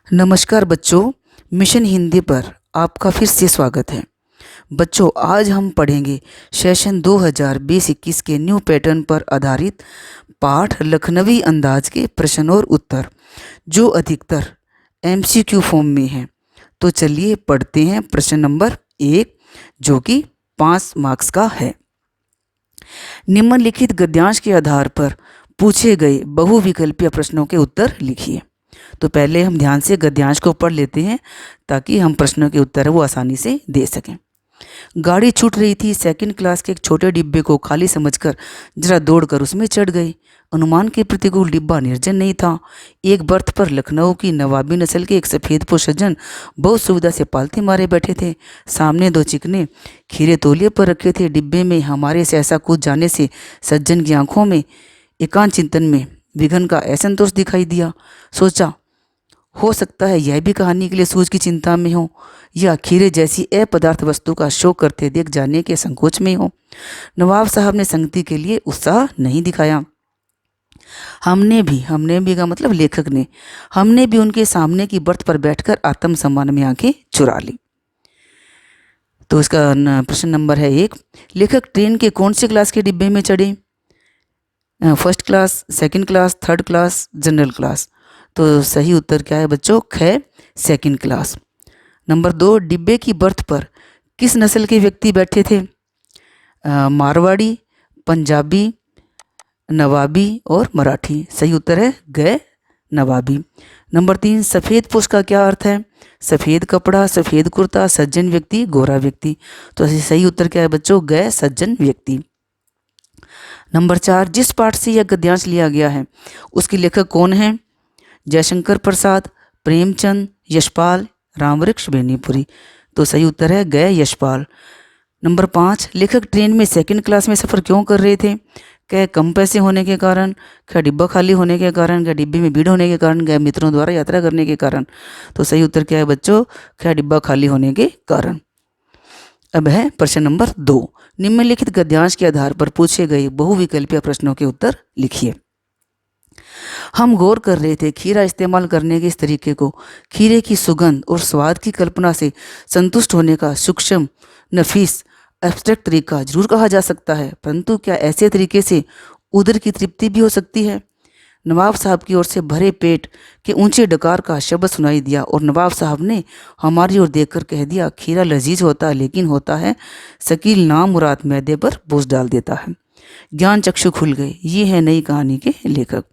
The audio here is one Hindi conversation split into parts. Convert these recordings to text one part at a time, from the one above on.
नमस्कार बच्चों, मिशन हिंदी पर आपका फिर से स्वागत है। बच्चों, आज हम पढ़ेंगे सेशन 2020-21 के न्यू पैटर्न पर आधारित पाठ लखनवी अंदाज के प्रश्न और उत्तर, जो अधिकतर एमसीक्यू फॉर्म में हैं। तो चलिए पढ़ते हैं प्रश्न नंबर 1, जो कि 5 मार्क्स का है। निम्नलिखित गद्यांश के आधार पर पूछे गए बहुविकल्पीय प्रश्नों के उत्तर लिखिए। तो पहले हम ध्यान से गद्यांश को पढ़ लेते हैं ताकि हम प्रश्नों के उत्तर वो आसानी से दे सकें। गाड़ी छूट रही थी। सेकंड क्लास के एक छोटे डिब्बे को खाली समझकर जरा दौड़कर उसमें चढ़ गए। अनुमान के प्रतिकूल डिब्बा निर्जन नहीं था। एक बर्थ पर लखनऊ की नवाबी नस्ल के एक सफ़ेदपोश सज्जन बहुत सुविधा से पालते मारे बैठे थे। सामने 2 चिकने खीरे तौलिए पर रखे थे। डिब्बे में हमारे से ऐसा कूद जाने से सज्जन की आंखों में एकांत चिंतन में विघन का असंतोष दिखाई दिया। सोचा, हो सकता है यह भी कहानी के लिए सूझ की चिंता में हो, या खीरे जैसी अपदार्थ वस्तु का शौक करते देख जाने के संकोच में हो। नवाब साहब ने संगति के लिए उत्साह नहीं दिखाया। हमने भी का मतलब लेखक ने, हमने भी उनके सामने की बर्थ पर बैठकर आत्मसम्मान में आंखें चुरा ली। तो इसका प्रश्न नंबर है 1, लेखक ट्रेन के कौन से क्लास के डिब्बे में चढ़े? First class, second class, third class, general class. तो सही उत्तर क्या है बच्चों? ख, सेकंड क्लास। नंबर 2, डिब्बे की बर्थ पर किस नस्ल के व्यक्ति बैठे थे? मारवाड़ी, पंजाबी, नवाबी और मराठी। सही उत्तर है ग, नवाबी। नंबर 3, सफ़ेद पोश का क्या अर्थ है? सफ़ेद कपड़ा, सफ़ेद कुर्ता, सज्जन व्यक्ति, गोरा व्यक्ति। तो सही उत्तर क्या है बच्चों? ग, सज्जन व्यक्ति। नंबर 4, जिस पाठ से यह गद्यांश लिया गया है उसके लेखक कौन हैं? जयशंकर प्रसाद, प्रेमचंद, यशपाल, रामवृक्ष बेनीपुरी। तो सही उत्तर है ग, यशपाल। नंबर 5, लेखक ट्रेन में सेकंड क्लास में सफ़र क्यों कर रहे थे? क्या कम पैसे होने के कारण, क्या डिब्बा खाली होने के कारण, क्या डिब्बे में भीड़ होने के कारण, क्या मित्रों द्वारा यात्रा करने के कारण? तो सही उत्तर क्या है बच्चों? क्या डिब्बा खाली होने के कारण। अब है प्रश्न नंबर 2, निम्नलिखित गद्यांश के आधार पर पूछे गए बहुविकल्पीय प्रश्नों के उत्तर लिखिए। हम गौर कर रहे थे खीरा इस्तेमाल करने के इस तरीके को खीरे की सुगंध और स्वाद की कल्पना से संतुष्ट होने का सूक्ष्म, नफीस, एब्स्ट्रैक्ट तरीका जरूर कहा जा सकता है, परंतु क्या ऐसे तरीके से उदर की तृप्ति भी हो सकती है? नवाब साहब की ओर से भरे पेट के ऊंचे डकार का शब्द सुनाई दिया और नवाब साहब ने हमारी ओर देखकर कह दिया, खीरा लजीज होता है, लेकिन होता है शकील नामुराद मैदे पर बोझ डाल देता है। ज्ञान चक्षु खुल गए। ये है नई कहानी के लेखक।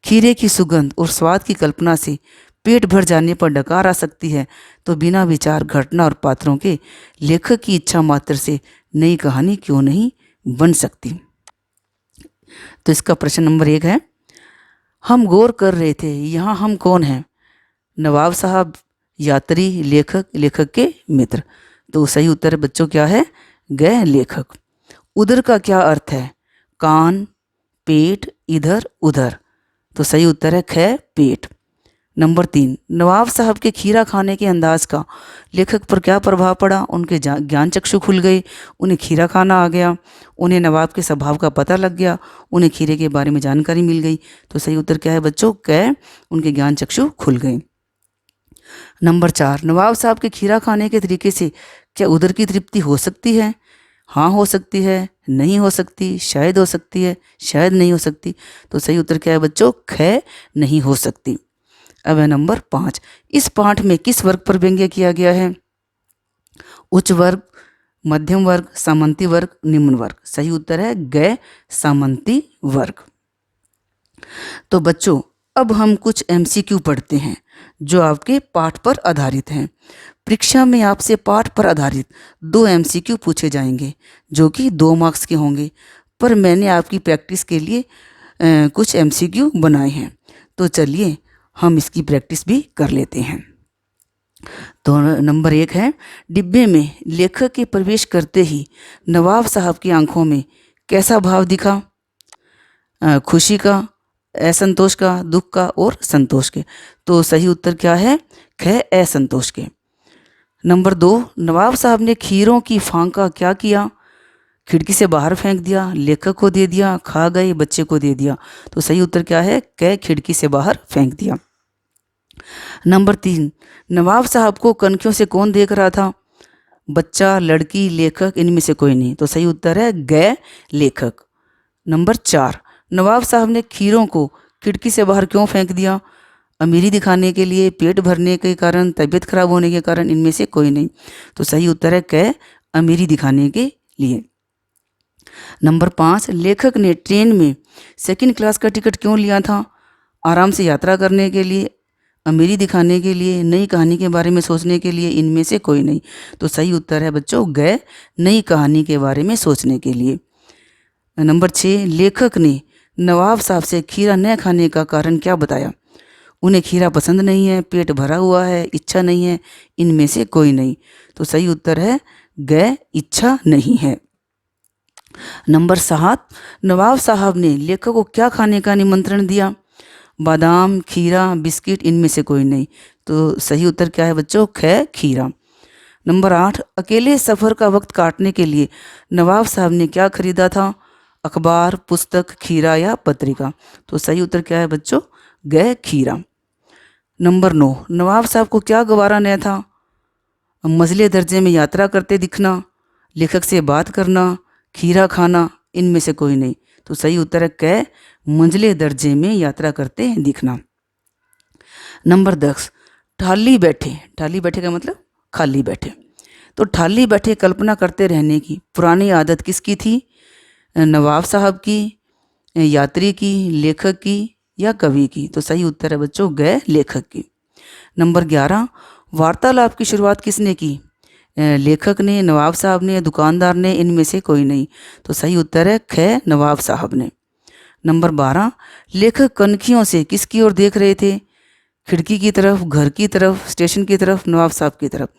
खीरे की सुगंध और स्वाद की कल्पना से पेट भर जाने पर डकार आ सकती है, तो बिना विचार, घटना और पात्रों के लेखक की इच्छा मात्र से नई कहानी क्यों नहीं बन सकती? तो इसका प्रश्न नंबर 1 है, हम गौर कर रहे थे, यहाँ हम कौन हैं? नवाब साहब, यात्री, लेखक, लेखक के मित्र। तो सही उत्तर है बच्चों क्या है? ग, लेखक। उदर का क्या अर्थ है? कान, पेट, इधर, उधर। तो सही उत्तर है ख, पेट। नंबर 3, नवाब साहब के खीरा खाने के अंदाज का लेखक पर क्या प्रभाव पड़ा? उनके ज्ञान चक्षु खुल गए, उन्हें खीरा खाना आ गया, उन्हें नवाब के स्वभाव का पता लग गया, उन्हें खीरे के बारे में जानकारी मिल गई। तो सही उत्तर क्या है बच्चों? क, उनके ज्ञान चक्षु खुल गए। नंबर 4, नवाब साहब के खीरा खाने के तरीके से क्या उदर की तृप्ति हो सकती है? हाँ हो सकती है, नहीं हो सकती, शायद हो सकती है, शायद नहीं हो सकती। तो सही उत्तर क्या है बच्चों? ख, नहीं हो सकती। अब है नंबर 5, इस पाठ में किस वर्ग पर व्यंग्य किया गया है? उच्च वर्ग, मध्यम वर्ग, सामंती वर्ग, निम्न वर्ग। सही उत्तर है ग, सामंती वर्ग। तो बच्चों, अब हम कुछ एमसीक्यू पढ़ते हैं जो आपके पाठ पर आधारित हैं। परीक्षा में आपसे पाठ पर आधारित 2 एमसीक्यू पूछे जाएंगे जो कि 2 मार्क्स के होंगे, पर मैंने आपकी प्रैक्टिस के लिए कुछ एमसीक्यू बनाए हैं। तो चलिए हम इसकी प्रैक्टिस भी कर लेते हैं। तो नंबर 1 है, डिब्बे में लेखक के प्रवेश करते ही नवाब साहब की आंखों में कैसा भाव दिखा? खुशी का, असंतोष का, दुख का और संतोष के। तो सही उत्तर क्या है? ख, असंतोष के। नंबर 2, नवाब साहब ने खीरों की फांक का क्या किया? खिड़की से बाहर फेंक दिया, लेखक को दे दिया, खा गए, बच्चे को दे दिया। तो सही उत्तर क्या है? क, खिड़की से बाहर फेंक दिया। नंबर 3, नवाब साहब को कनखियों से कौन देख रहा था? बच्चा, लड़की, लेखक, इनमें से कोई नहीं। तो सही उत्तर है गै लेखक। नंबर 4, नवाब साहब ने खीरों को खिड़की से बाहर क्यों फेंक दिया? अमीरी दिखाने के लिए, पेट भरने के कारण, तबीयत खराब होने के कारण, इनमें से कोई नहीं। तो सही उत्तर है क, अमीरी दिखाने के लिए। नंबर 5, लेखक ने ट्रेन में सेकंड क्लास का टिकट क्यों लिया था? आराम से यात्रा करने के लिए, अमीरी दिखाने के लिए, नई कहानी के बारे में सोचने के लिए, इनमें से कोई नहीं। तो सही उत्तर है बच्चों ग, नई कहानी के बारे में सोचने के लिए। नंबर 6, लेखक ने नवाब साहब से खीरा न खाने का कारण क्या बताया? उन्हें खीरा पसंद नहीं है, पेट भरा हुआ है, इच्छा नहीं है, इनमें से कोई नहीं। तो सही उत्तर है ग, इच्छा नहीं है। नंबर 7, नवाब साहब ने लेखक को क्या खाने का निमंत्रण दिया? बादाम, खीरा, बिस्किट, इनमें से कोई नहीं। तो सही उत्तर क्या है बच्चों? ख, खीरा। नंबर 8, अकेले सफ़र का वक्त काटने के लिए नवाब साहब ने क्या खरीदा था? अखबार, पुस्तक, खीरा या पत्रिका? तो सही उत्तर क्या है बच्चों? ग, खीरा। नंबर 9, नवाब साहब को क्या गवारा नहीं था? मंझले दर्जे में यात्रा करते दिखना, लेखक से बात करना, खीरा खाना, इनमें से कोई नहीं। तो सही उत्तर है क, मंझले दर्जे में यात्रा करते दिखना। नंबर 10, ठाली बैठे, ठाली बैठे का मतलब खाली बैठे। तो ठाली बैठे कल्पना करते रहने की पुरानी आदत किसकी थी? नवाब साहब की, यात्री की, लेखक की या कवि की? तो सही उत्तर है बच्चों ग, लेखक की। नंबर 11, वार्तालाप की शुरुआत किसने की? लेखक ने, नवाब साहब ने, दुकानदार ने, इनमें से कोई नहीं। तो सही उत्तर है ख, नवाब साहब ने। नंबर 12, लेखक कनखियों से किसकी ओर देख रहे थे? खिड़की की तरफ, घर की तरफ, स्टेशन की तरफ, नवाब साहब की तरफ?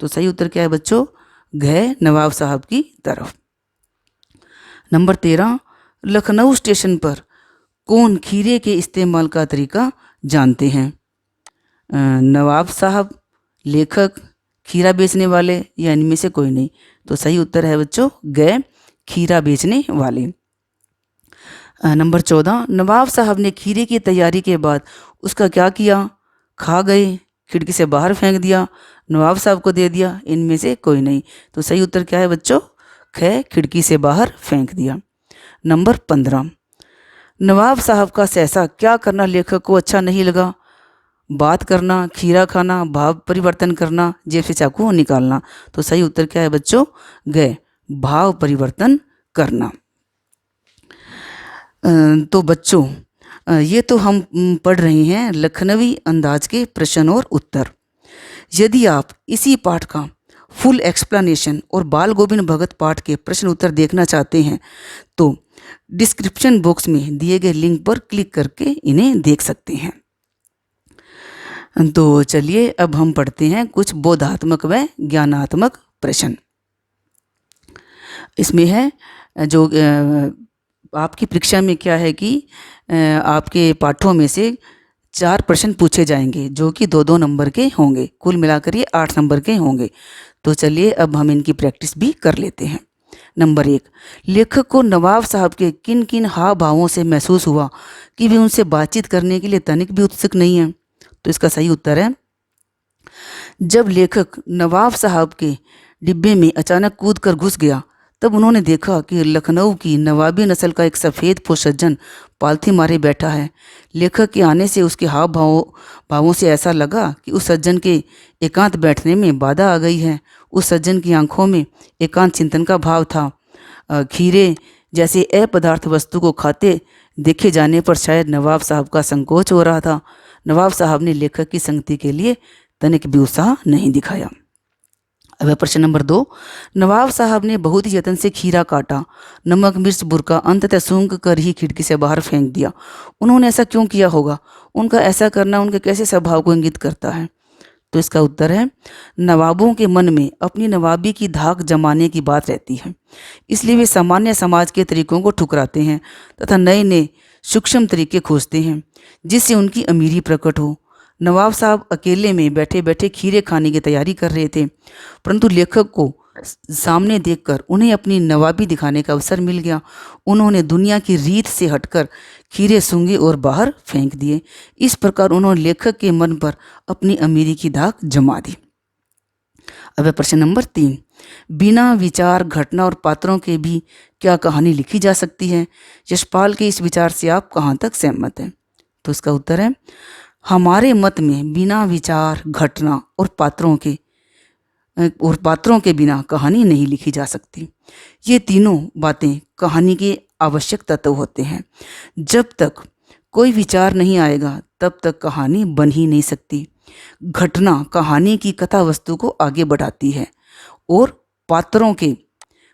तो सही उत्तर क्या है बच्चों? घ, नवाब साहब की तरफ। नंबर 13, लखनऊ स्टेशन पर कौन खीरे के इस्तेमाल का तरीका जानते हैं? नवाब साहब, लेखक, खीरा बेचने वाले या इनमें से कोई नहीं। तो सही उत्तर है बच्चों ग, खीरा बेचने वाले। नंबर 14, नवाब साहब ने खीरे की तैयारी के बाद उसका क्या किया? खा गए, खिड़की से बाहर फेंक दिया, नवाब साहब को दे दिया, इनमें से कोई नहीं। तो सही उत्तर क्या है बच्चों? ख, खिड़की से बाहर फेंक दिया। नंबर 15, नवाब साहब का सहसा क्या करना लेखक को अच्छा नहीं लगा? बात करना, खीरा खाना, भाव परिवर्तन करना, जेब से चाकू निकालना? तो सही उत्तर क्या है बच्चों? ग, भाव परिवर्तन करना। तो बच्चों ये तो हम पढ़ रहे हैं लखनवी अंदाज के प्रश्न और उत्तर। यदि आप इसी पाठ का फुल एक्सप्लेनेशन और बाल गोविंद भगत पाठ के प्रश्न उत्तर देखना चाहते हैं तो डिस्क्रिप्शन बॉक्स में दिए गए लिंक पर क्लिक करके इन्हें देख सकते हैं। तो चलिए अब हम पढ़ते हैं कुछ बोधात्मक व ज्ञानात्मक प्रश्न। इसमें है जो आपकी परीक्षा में क्या है कि आपके पाठों में से 4 प्रश्न पूछे जाएंगे जो कि 2-2 नंबर के होंगे, कुल मिलाकर ये 8 नंबर के होंगे। तो चलिए अब हम इनकी प्रैक्टिस भी कर लेते हैं। नंबर 1, लेखक को नवाब साहब के किन किन हाव भावों से महसूस हुआ कि वे उनसे बातचीत करने के लिए तनिक भी उत्सुक नहीं है? तो इसका सही उत्तर है, जब लेखक नवाब साहब के डिब्बे में अचानक कूद कर घुस गया तब उन्होंने देखा कि लखनऊ की नवाबी नस्ल का एक सफ़ेद पोश सज्जन पालथी मारे बैठा है। लेखक के आने से उसके हाव भावों से ऐसा लगा कि उस सज्जन के एकांत बैठने में बाधा आ गई है। उस सज्जन की आंखों में एकांत चिंतन का भाव था। खीरे जैसे अपदार्थ वस्तु को खाते देखे जाने पर शायद नवाब साहब का संकोच हो रहा था। नवाब साहब ने लेखक की संगति के लिए तनिक भी उत्साह नहीं दिखाया। अब प्रश्न नंबर 2, नवाब साहब ने बहुत ही यत्न से खीरा काटा, नमक मिर्च बुरका, अंततः सूंघ कर ही खिड़की से बाहर फेंक दिया। उन्होंने ऐसा क्यों किया होगा? उनका ऐसा करना उनके कैसे स्वभाव को इंगित करता है? तो इसका उत्तर है, नवाबों के मन में अपनी नवाबी की धाक जमाने की बात रहती है, इसलिए वे सामान्य समाज के तरीकों को ठुकराते हैं तथा नए नए सूक्ष्म तरीके खोजते हैं जिससे उनकी अमीरी प्रकट हो। नवाब साहब अकेले में बैठे बैठे खीरे खाने की तैयारी कर रहे थे, परंतु लेखक को सामने देखकर उन्हें अपनी नवाबी दिखाने का अवसर मिल गया। उन्होंने दुनिया की रीत से हटकर खीरे सूंघे और बाहर फेंक दिए। इस प्रकार उन्होंने लेखक के मन पर अपनी अमीरी की दाग जमा दी। अब प्रश्न नंबर 3, बिना विचार, घटना और पात्रों के भी क्या कहानी लिखी जा सकती है? यशपाल के इस विचार से आप कहाँ तक सहमत हैं? तो इसका उत्तर है, हमारे मत में बिना विचार, घटना और पात्रों के बिना कहानी नहीं लिखी जा सकती। ये तीनों बातें कहानी के आवश्यक तत्व होते हैं। जब तक कोई विचार नहीं आएगा तब तक कहानी बन ही नहीं सकती। घटना कहानी की कथा वस्तु को आगे बढ़ाती है और पात्रों के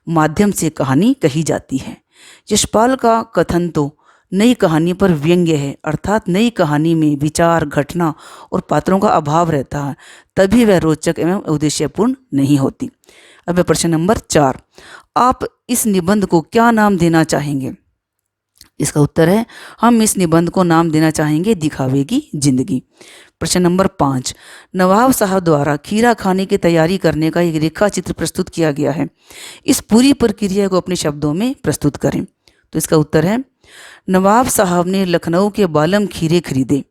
माध्यम से कहानी कही जाती है। यशपाल का कथन तो नई कहानी पर व्यंग्य है, अर्थात नई कहानी में विचार, घटना और पात्रों का अभाव रहता है, तभी वह रोचक एवं उद्देश्यपूर्ण नहीं होती। अब प्रश्न नंबर 4, आप इस निबंध को क्या नाम देना चाहेंगे? इसका उत्तर है, हम इस निबंध को नाम देना चाहेंगे दिखावे की जिंदगी। प्रश्न नंबर 5, नवाब साहब द्वारा खीरा खाने की तैयारी करने का एक रेखा चित्र प्रस्तुत किया गया है। इस पूरी प्रक्रिया को अपने शब्दों में प्रस्तुत करें। तो इसका उत्तर है, नवाब साहब ने लखनऊ के बालम खीरे खरीदे।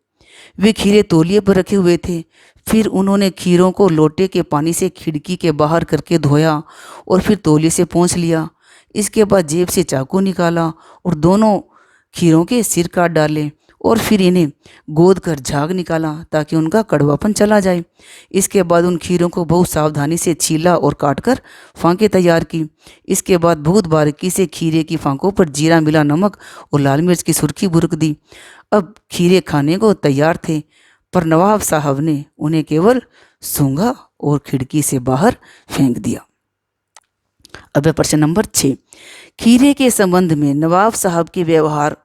वे खीरे तौलिए पर रखे हुए थे। फिर उन्होंने खीरों को लोटे के पानी से खिड़की के बाहर करके धोया और फिर तौलिए से पोंछ लिया। इसके बाद जेब से चाकू निकाला और दोनों खीरों के सिर काट डाले और फिर इन्हें गोद कर झाग निकाला ताकि उनका कड़वापन चला जाए। इसके बाद उन खीरों को बहुत सावधानी से छीला और काटकर फांकें तैयार की। इसके बाद बहुत बारीकी से खीरे की फांकों पर जीरा मिला नमक और लाल मिर्च की सुर्खी बुरक दी। अब खीरे खाने को तैयार थे, पर नवाब साहब ने उन्हें केवल सूंघा और खिड़की से बाहर फेंक दिया। अब प्रश्न नंबर 6, खीरे के संबंध में नवाब साहब के व्यवहार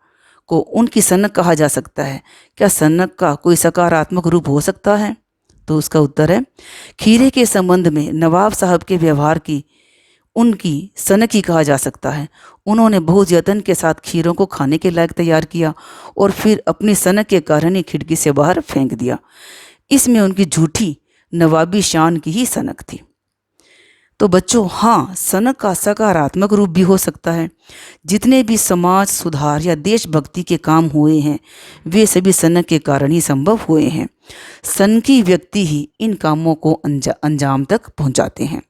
को उनकी सनक कहा जा सकता है। क्या सनक का कोई सकारात्मक रूप हो सकता है? तो उसका उत्तर है, खीरे के संबंध में नवाब साहब के व्यवहार की उनकी सनकी कहा जा सकता है। उन्होंने बहुत यत्न के साथ खीरों को खाने के लायक तैयार किया और फिर अपनी सनक के कारण ही खिड़की से बाहर फेंक दिया। इसमें उनकी झूठी नवाबी शान की ही सनक थी। तो बच्चों, हाँ, सनक का सकारात्मक रूप भी हो सकता है। जितने भी समाज सुधार या देशभक्ति के काम हुए हैं वे सभी सनक के कारण ही संभव हुए हैं। सनकी व्यक्ति ही इन कामों को अंजाम तक पहुंचाते हैं।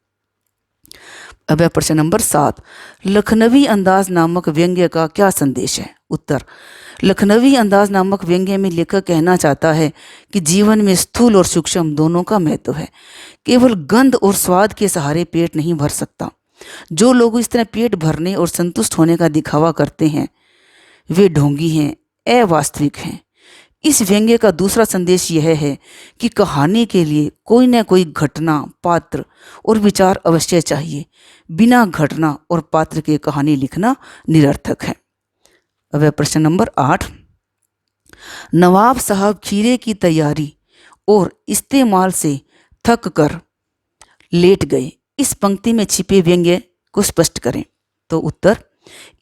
अब प्रश्न नंबर 7, लखनवी अंदाज नामक व्यंग्य का क्या संदेश है? उत्तर, लखनवी अंदाज नामक व्यंग्य में लेखक कहना चाहता है कि जीवन में स्थूल और सूक्ष्म दोनों का महत्व है। केवल गंध और स्वाद के सहारे पेट नहीं भर सकता। जो लोग इस तरह पेट भरने और संतुष्ट होने का दिखावा करते हैं वे ढोंगी हैं, अवास्तविक हैं। इस व्यंग्य का दूसरा संदेश यह है कि कहानी के लिए कोई न कोई घटना, पात्र और विचार अवश्य चाहिए। बिना घटना और पात्र के कहानी लिखना निरर्थक है। अब प्रश्न नंबर 8, नवाब साहब खीरे की तैयारी और इस्तेमाल से थक कर लेट गए। इस पंक्ति में छिपे व्यंग्य को स्पष्ट करें। तो उत्तर,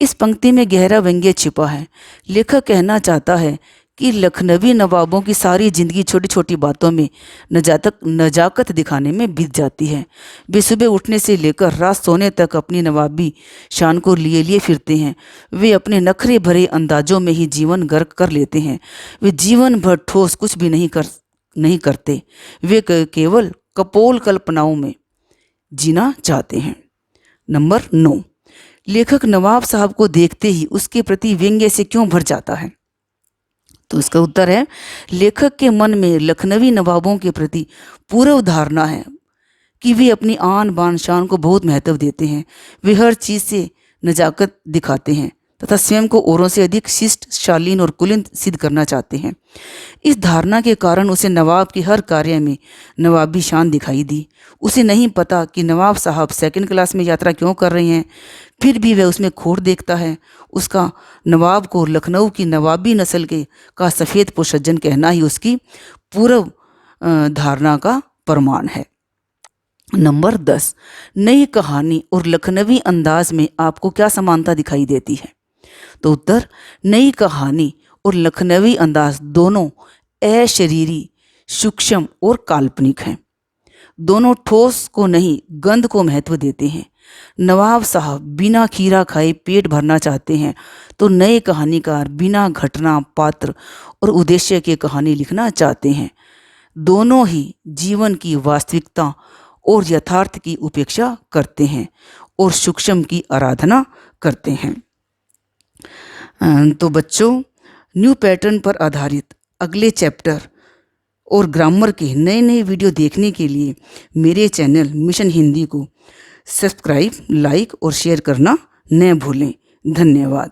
इस पंक्ति में गहरा व्यंग्य छिपा है। लेखक कहना चाहता है कि लखनवी नवाबों की सारी जिंदगी छोटी छोटी बातों में नजाकत दिखाने में बीत जाती है। वे सुबह उठने से लेकर रात सोने तक अपनी नवाबी शान को लिए लिए फिरते हैं। वे अपने नखरे भरे अंदाजों में ही जीवन गर्क कर लेते हैं। वे जीवन भर ठोस कुछ भी नहीं करते। वे केवल कपोल कल्पनाओं में जीना चाहते हैं। नंबर 9, लेखक नवाब साहब को देखते ही उसके प्रति व्यंग्य से क्यों भर जाता है? तो इसका उत्तर है, लेखक के मन में लखनवी नवाबों के प्रति पूर्व धारणा है कि वे अपनी आन बान शान को बहुत महत्व देते हैं। वे हर चीज़ से नजाकत दिखाते हैं तथा स्वयं को औरों से अधिक शिष्ट, शालीन और कुलीन सिद्ध करना चाहते हैं। इस धारणा के कारण उसे नवाब के हर कार्य में नवाबी शान दिखाई दी। उसे नहीं पता कि नवाब साहब सेकंड क्लास में यात्रा क्यों कर रहे हैं, फिर भी वह उसमें खोट देखता है। उसका नवाब को लखनऊ की नवाबी नस्ल का सफ़ेद पोषजन कहना ही उसकी पूर्व धारणा का प्रमाण है। नंबर 10, नई कहानी और लखनवी अंदाज में आपको क्या समानता दिखाई देती है? तो उत्तर, नई कहानी और लखनवी अंदाज दोनों अशरीरी, सूक्ष्म और काल्पनिक हैं। दोनों ठोस को नहीं गंध को महत्व देते हैं। नवाब साहब बिना खीरा खाए पेट भरना चाहते हैं तो नए कहानीकार बिना घटना, पात्र और उद्देश्य के कहानी लिखना चाहते हैं। दोनों ही जीवन की वास्तविकता और यथार्थ की उपेक्षा करते हैं और सूक्ष्म की आराधना करते हैं। तो बच्चों, न्यू पैटर्न पर आधारित अगले चैप्टर और ग्रामर के नए नए वीडियो देखने के लिए मेरे चैनल मिशन हिंदी को सब्सक्राइब, लाइक और शेयर करना न भूलें। धन्यवाद।